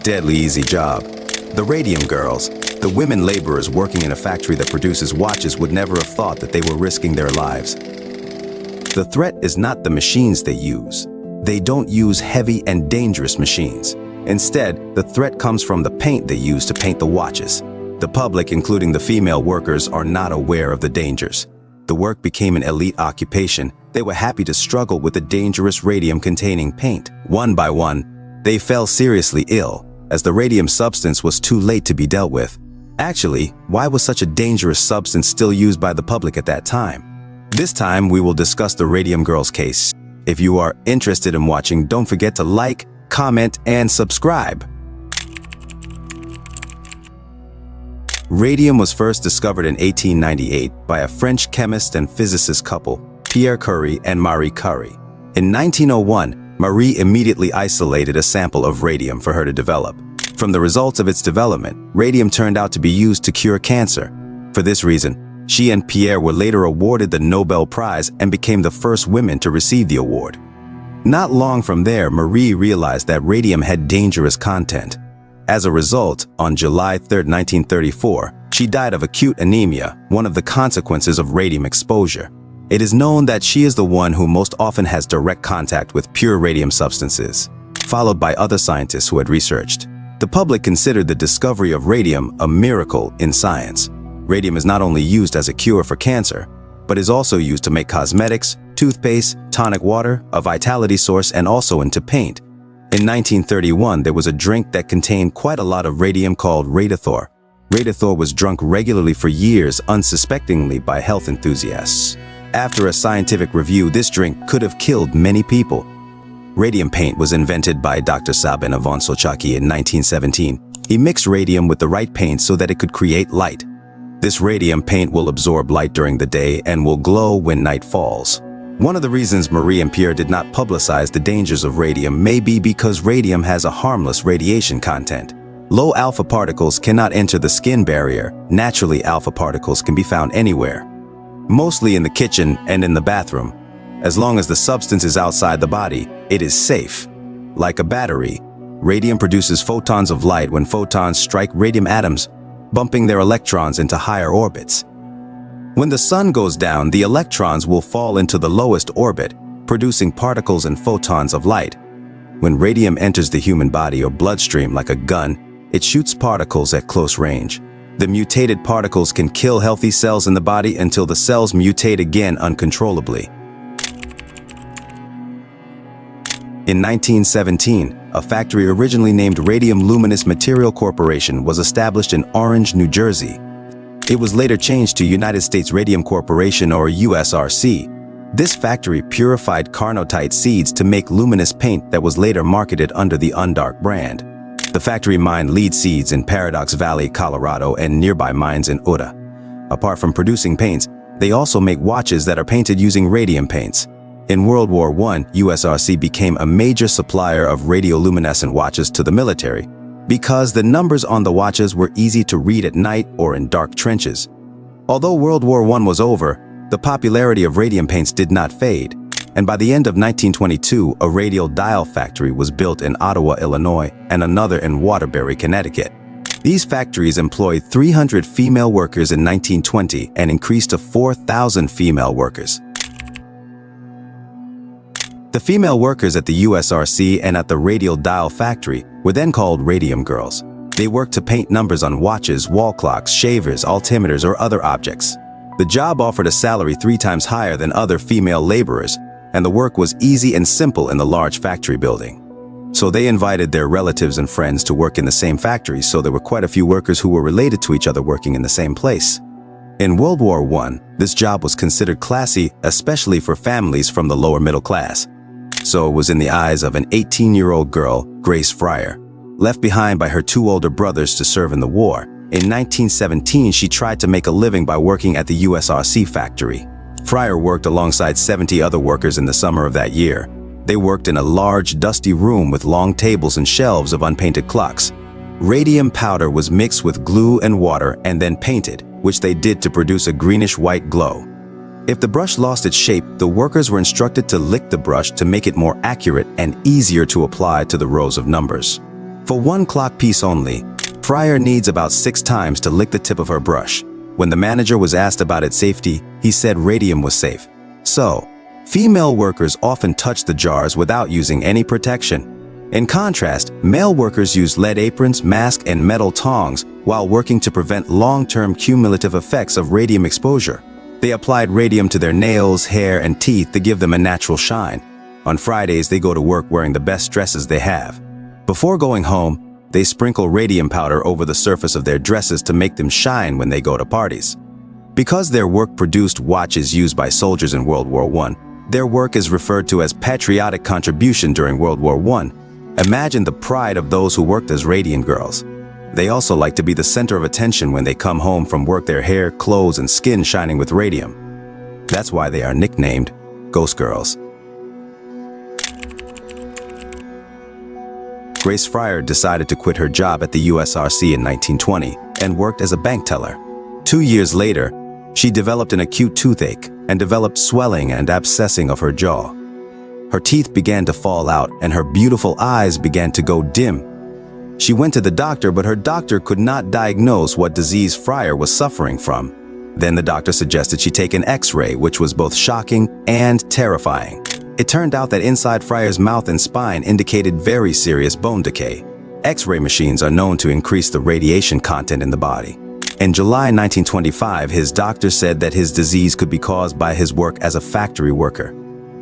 deadly easy job. The Radium girls, the women laborers working in a factory that produces watches, would never have thought that they were risking their lives. The threat is not the machines they use. They don't use heavy and dangerous machines. Instead, the threat comes from the paint they use to paint the watches. The public, including the female workers, are not aware of the dangers. The work became an elite occupation. They were happy to struggle with the dangerous radium-containing paint. One by one, they fell seriously ill, as the radium substance was too late to be dealt with. Actually, why was such a dangerous substance still used by the public at that time? This time, we will discuss the Radium Girls case. If you are interested in watching, don't forget to like, comment, and subscribe. Radium was first discovered in 1898 by a French chemist and physicist couple, Pierre Curie and Marie Curie. In 1901, Marie immediately isolated a sample of radium for her to develop. From the results of its development, radium turned out to be used to cure cancer. For this reason, she and Pierre were later awarded the Nobel Prize and became the first women to receive the award. Not long from there, Marie realized that radium had dangerous content. As a result, on July 3, 1934, she died of acute anemia, one of the consequences of radium exposure. It is known that she is the one who most often has direct contact with pure radium substances, followed by other scientists who had researched. The public considered the discovery of radium a miracle in science. Radium is not only used as a cure for cancer, but is also used to make cosmetics, toothpaste, tonic water, a vitality source, and also into paint. In 1931, there was a drink that contained quite a lot of radium called Radithor. Radithor was drunk regularly for years unsuspectingly by health enthusiasts. After a scientific review, this drink could have killed many people. Radium paint was invented by Dr. Sabin Avonsocaki in 1917. He mixed radium with the right paint so that it could create light. This radium paint will absorb light during the day and will glow when night falls. One of the reasons Marie and Pierre did not publicize the dangers of radium may be because radium has a harmless radiation content. Low alpha particles cannot enter the skin barrier. Naturally, alpha particles can be found anywhere, mostly in the kitchen and in the bathroom. As long as the substance is outside the body, it is safe. Like a battery, radium produces photons of light when photons strike radium atoms, bumping their electrons into higher orbits. When the sun goes down, the electrons will fall into the lowest orbit, producing particles and photons of light. When radium enters the human body or bloodstream like a gun, it shoots particles at close range. The mutated particles can kill healthy cells in the body until the cells mutate again uncontrollably. In 1917, a factory originally named Radium Luminous Material Corporation was established in Orange, New Jersey. It was later changed to United States Radium Corporation, or USRC. This factory purified carnotite seeds to make luminous paint that was later marketed under the Undark brand. The factory mined lead seeds in Paradox Valley, Colorado, and nearby mines in Utah. Apart from producing paints, they also make watches that are painted using radium paints. In World War I, USRC became a major supplier of radioluminescent watches to the military because the numbers on the watches were easy to read at night or in dark trenches. Although World War I was over, the popularity of radium paints did not fade, and by the end of 1922, a radial dial factory was built in Ottawa, Illinois, and another in Waterbury, Connecticut. These factories employed 300 female workers in 1920 and increased to 4,000 female workers. The female workers at the USRC and at the Radial Dial factory were then called Radium Girls. They worked to paint numbers on watches, wall clocks, shavers, altimeters, or other objects. The job offered a salary 3 times higher than other female laborers, and the work was easy and simple in the large factory building. So they invited their relatives and friends to work in the same factory, so there were quite a few workers who were related to each other working in the same place. In World War I, this job was considered classy, especially for families from the lower middle class. So it was in the eyes of an 18-year-old girl, Grace Fryer, left behind by her 2 older brothers to serve in the war. In 1917, she tried to make a living by working at the USRC factory. Fryer worked alongside 70 other workers in the summer of that year. They worked in a large, dusty room with long tables and shelves of unpainted clocks. Radium powder was mixed with glue and water and then painted, which they did to produce a greenish-white glow. If the brush lost its shape, the workers were instructed to lick the brush to make it more accurate and easier to apply to the rows of numbers. For one clock piece only, Fryer needs about 6 times to lick the tip of her brush. When the manager was asked about its safety, he said radium was safe. So, female workers often touch the jars without using any protection. In contrast, male workers use lead aprons, masks, and metal tongs while working to prevent long-term cumulative effects of radium exposure. They applied radium to their nails, hair, and teeth to give them a natural shine. On Fridays, they go to work wearing the best dresses they have. Before going home, they sprinkle radium powder over the surface of their dresses to make them shine when they go to parties. Because their work produced watches used by soldiers in World War I, their work is referred to as patriotic contribution during World War I. Imagine the pride of those who worked as Radiant girls. They also like to be the center of attention when they come home from work, their hair, clothes, and skin shining with radium. That's why they are nicknamed Ghost Girls. Grace Fryer decided to quit her job at the USRC in 1920 and worked as a bank teller. 2 years later, she developed an acute toothache and developed swelling and abscessing of her jaw. Her teeth began to fall out and her beautiful eyes began to go dim. She went to the doctor, but her doctor could not diagnose what disease Fryer was suffering from. Then the doctor suggested she take an X-ray, which was both shocking and terrifying. It turned out that inside Fryer's mouth and spine indicated very serious bone decay. X-ray machines are known to increase the radiation content in the body. In July 1925, his doctor said that his disease could be caused by his work as a factory worker.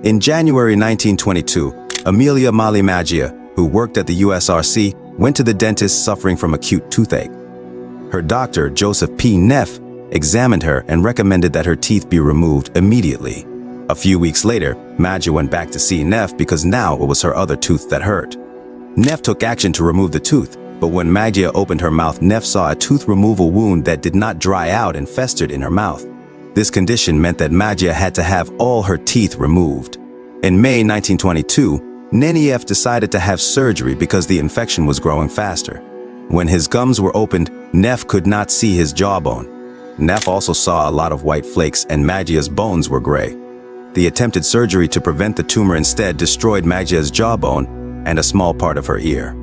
In January 1922, Amelia Molly Maggia, who worked at the USRC, went to the dentist suffering from acute toothache. Her doctor, Joseph P. Neff, examined her and recommended that her teeth be removed immediately. A few weeks later, Maggia went back to see Neff because now it was her other tooth that hurt. Neff took action to remove the tooth, but when Maggia opened her mouth, Neff saw a tooth removal wound that did not dry out and festered in her mouth. This condition meant that Maggia had to have all her teeth removed. In May 1922, Nenieff decided to have surgery because the infection was growing faster. When his gums were opened, Neff could not see his jawbone. Neff also saw a lot of white flakes and Maggia's bones were gray. The attempted surgery to prevent the tumor instead destroyed Maggia's jawbone and a small part of her ear.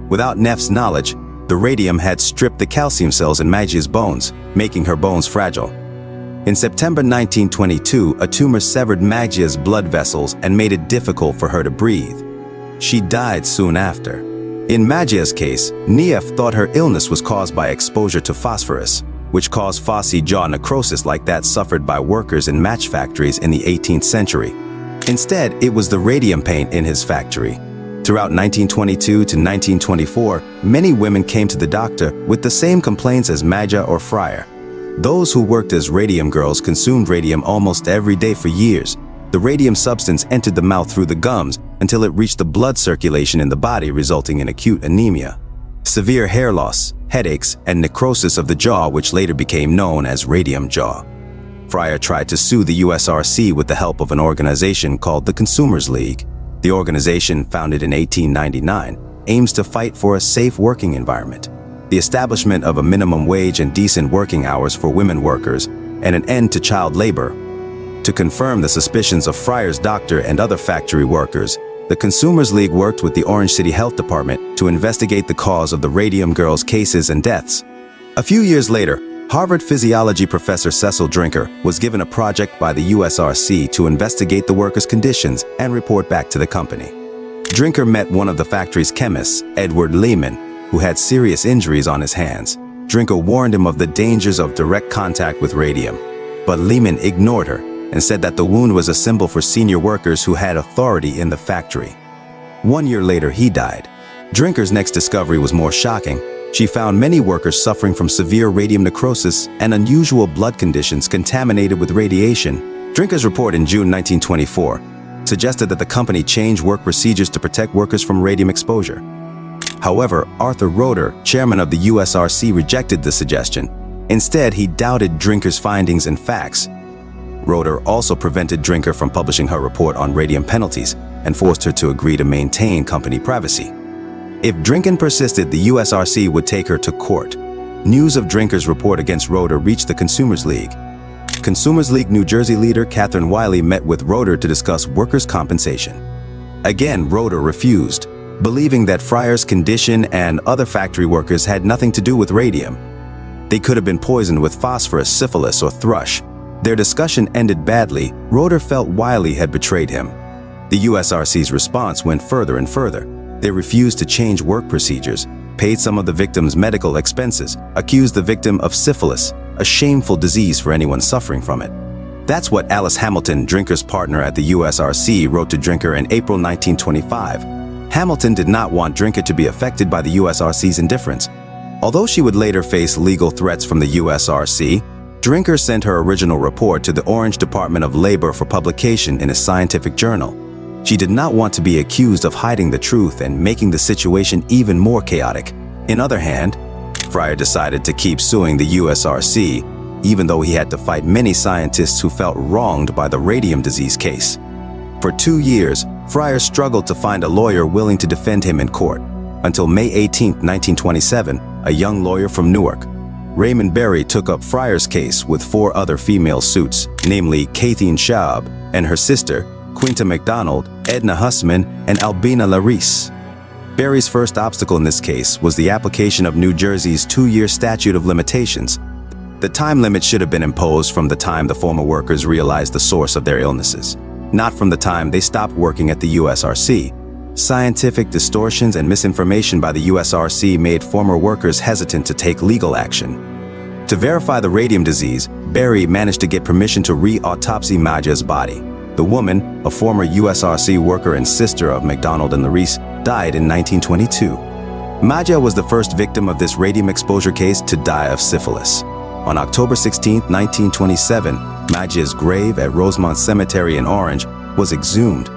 Without Neff's knowledge, the radium had stripped the calcium cells in Maggia's bones, making her bones fragile. In September 1922, a tumor severed Maggia's blood vessels and made it difficult for her to breathe. She died soon after. In Maggia's case, Neff thought her illness was caused by exposure to phosphorus, which caused phossy jaw necrosis like that suffered by workers in match factories in the 18th century. Instead, it was the radium paint in his factory. Throughout 1922 to 1924, many women came to the doctor with the same complaints as Maggia or Fryer. Those who worked as radium girls consumed radium almost every day for years. The radium substance entered the mouth through the gums until it reached the blood circulation in the body, resulting in acute anemia, severe hair loss, headaches, and necrosis of the jaw, which later became known as radium jaw. Fryer tried to sue the USRC with the help of an organization called the Consumers League. The organization, founded in 1899, aims to fight for a safe working environment, the establishment of a minimum wage and decent working hours for women workers, and an end to child labor. To confirm the suspicions of Fryer's doctor and other factory workers, the Consumers League worked with the Orange City Health Department to investigate the cause of the Radium girls' cases and deaths. A few years later, Harvard physiology professor Cecil Drinker was given a project by the USRC to investigate the workers' conditions and report back to the company. Drinker met one of the factory's chemists, Edward Lehman, who had serious injuries on his hands. Drinker warned him of the dangers of direct contact with radium, but Lehman ignored her and said that the wound was a symbol for senior workers who had authority in the factory. 1 year later, he died. Drinker's next discovery was more shocking. She found many workers suffering from severe radium necrosis and unusual blood conditions contaminated with radiation. Drinker's report in June 1924 suggested that the company changed work procedures to protect workers from radium exposure. However, Arthur Roeder, chairman of the USRC, rejected the suggestion. Instead, he doubted Drinker's findings and facts. Roeder also prevented Drinker from publishing her report on radium penalties and forced her to agree to maintain company privacy. If Drinker persisted, the USRC would take her to court. News of Drinker's report against Roeder reached the Consumers League. Consumers League New Jersey leader Catherine Wiley met with Roeder to discuss workers' compensation. Again, Roeder refused. believing that Fryer's condition and other factory workers had nothing to do with radium. They could have been poisoned with phosphorus, syphilis, or thrush. Their discussion ended badly. Roeder felt Wiley had betrayed him. The USRC's response went further and further. They refused to change work procedures, paid some of the victim's medical expenses, accused the victim of syphilis, a shameful disease for anyone suffering from it. That's what Alice Hamilton, Drinker's partner at the USRC, wrote to Drinker in April 1925. Hamilton did not want Drinker to be affected by the USRC's indifference. Although she would later face legal threats from the USRC, Drinker sent her original report to the Orange Department of Labor for publication in a scientific journal. She did not want to be accused of hiding the truth and making the situation even more chaotic. On other hand, Fryer decided to keep suing the USRC, even though he had to fight many scientists who felt wronged by the radium disease case. For 2 years, Fryer struggled to find a lawyer willing to defend him in court, until May 18, 1927, a young lawyer from Newark, Raymond Berry, took up Fryer's case with 4 other female suits, namely Kathleen Schaub and her sister, Quinta MacDonald, Edna Hussman, and Albina Larice. Berry's first obstacle in this case was the application of New Jersey's 2-year statute of limitations. The time limit should have been imposed from the time the former workers realized the source of their illnesses, not from the time they stopped working at the USRC. Scientific distortions and misinformation by the USRC made former workers hesitant to take legal action. To verify the radium disease, Berry managed to get permission to re-autopsy Madja's body. The woman, a former USRC worker and sister of MacDonald and Larice, died in 1922. Madja was the first victim of this radium exposure case to die of syphilis. On October 16, 1927, Madja's grave at Rosemont Cemetery in Orange was exhumed.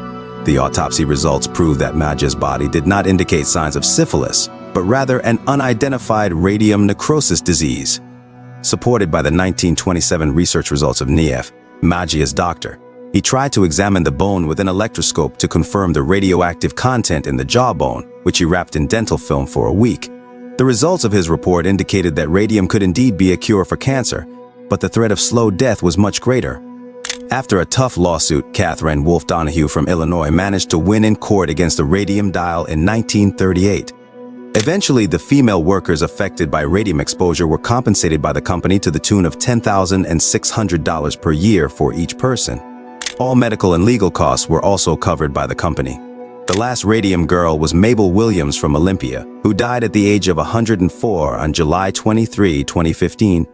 The autopsy results proved that Madja's body did not indicate signs of syphilis, but rather an unidentified radium necrosis disease. Supported by the 1927 research results of Neff, Madja's doctor, he tried to examine the bone with an electroscope to confirm the radioactive content in the jawbone, which he wrapped in dental film for a week. The results of his report indicated that radium could indeed be a cure for cancer, but the threat of slow death was much greater. After a tough lawsuit, Catherine Wolfe Donahue from Illinois managed to win in court against the Radium Dial in 1938. Eventually, the female workers affected by radium exposure were compensated by the company to the tune of $10,600 per year for each person. All medical and legal costs were also covered by the company. The last radium girl was Mabel Williams from Olympia, who died at the age of 104 on July 23, 2015,